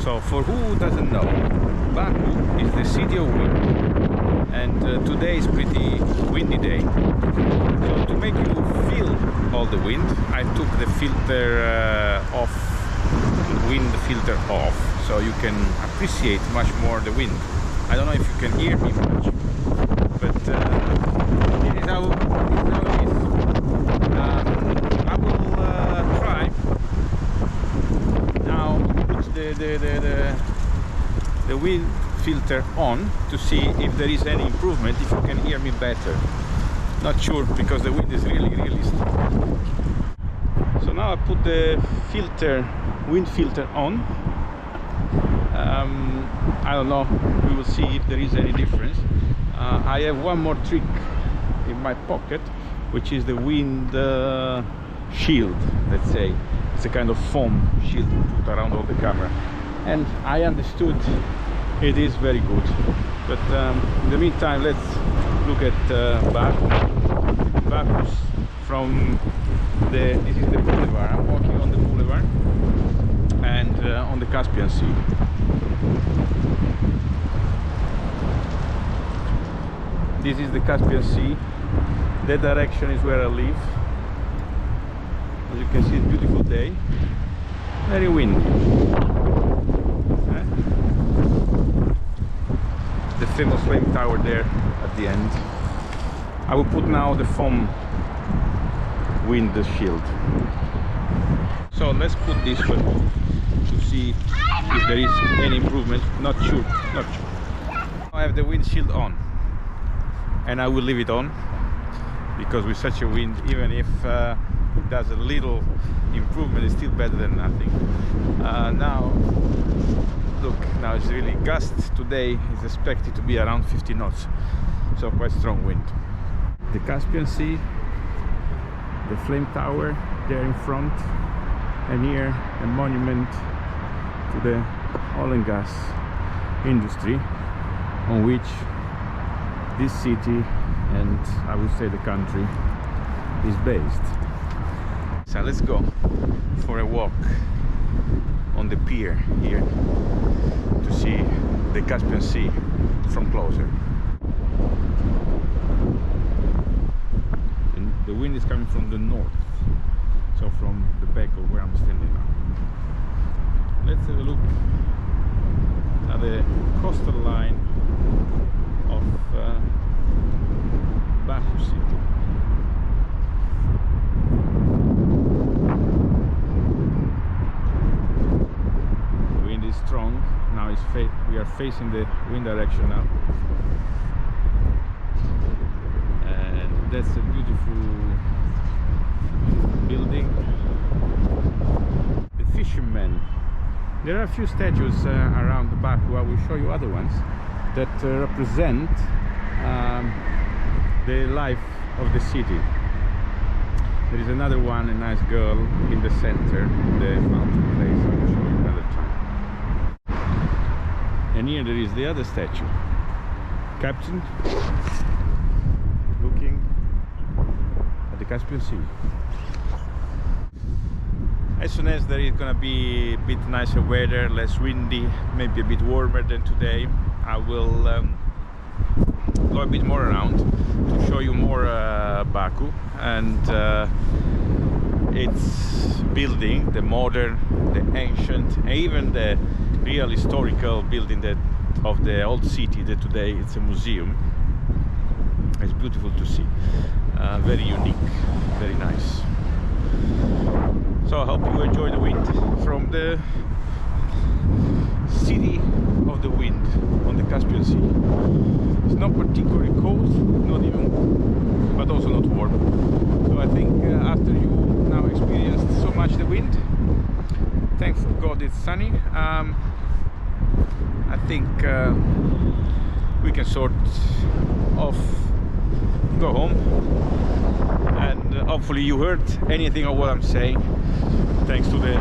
So for who doesn't know, Baku is the city of wind, and today is pretty windy day. So to make you feel all the wind, I took the filter off, wind filter off, so you can appreciate much more the wind. I don't know if you can hear me much, but it is how it is. I will try now put the wind filter on to see if there is any improvement, if you can hear me better. Not sure, because the wind is really strong. So now I put the wind filter on. I don't know, we will see if there is any difference. I have one more trick in my pocket, which is the wind shield, let's say. It's a kind of foam shield put around all the camera, and I understood it is very good. But in the meantime, let's look at Baku from this is the boulevard. I'm walking on the boulevard and on the Caspian Sea. This is the Caspian Sea. That direction is where I live. As you can see, it's a beautiful day. Very windy. The famous flame tower there at the end. I will put now the foam wind shield. So let's put this one to see if there is any improvement. Not sure. I have the windshield on, and I will leave it on, because with such a wind, even if it does a little improvement, it's still better than nothing. Now look, now it's really gusts. Today is expected to be around 50 knots, so quite strong wind. The Caspian Sea, the flame tower there in front, and here a monument to the oil and gas industry, on which this city, and I would say the country, is based. So let's go for a walk on the pier here to see the Caspian Sea from closer. And the wind is coming from the north, so from the back of where I'm standing now. Let's have a look at the coastal line of Baku City. The wind is strong. Now we are facing the wind direction now, and that's a beautiful building. The fishermen. There are a few statues around Baku. I will show you other ones that represent the life of the city. There is another one, a nice girl in the center, the fountain place. I will show you another time. And here there is the other statue, captain looking at the Caspian Sea. As soon as there is gonna be a bit nicer weather, less windy, maybe a bit warmer than today, I will go a bit more around to show you more Baku and its building, the modern, the ancient, and even the real historical building of the old city that today it's a museum. It's beautiful to see, very unique, very nice. So I hope you enjoy the wind from the city of the wind on the Caspian Sea. It's not particularly cold, not even, but also not warm. So I think after you now experienced so much the wind, thanks to God it's sunny, I think we can sort of go home. And hopefully you heard anything of what I'm saying, thanks to the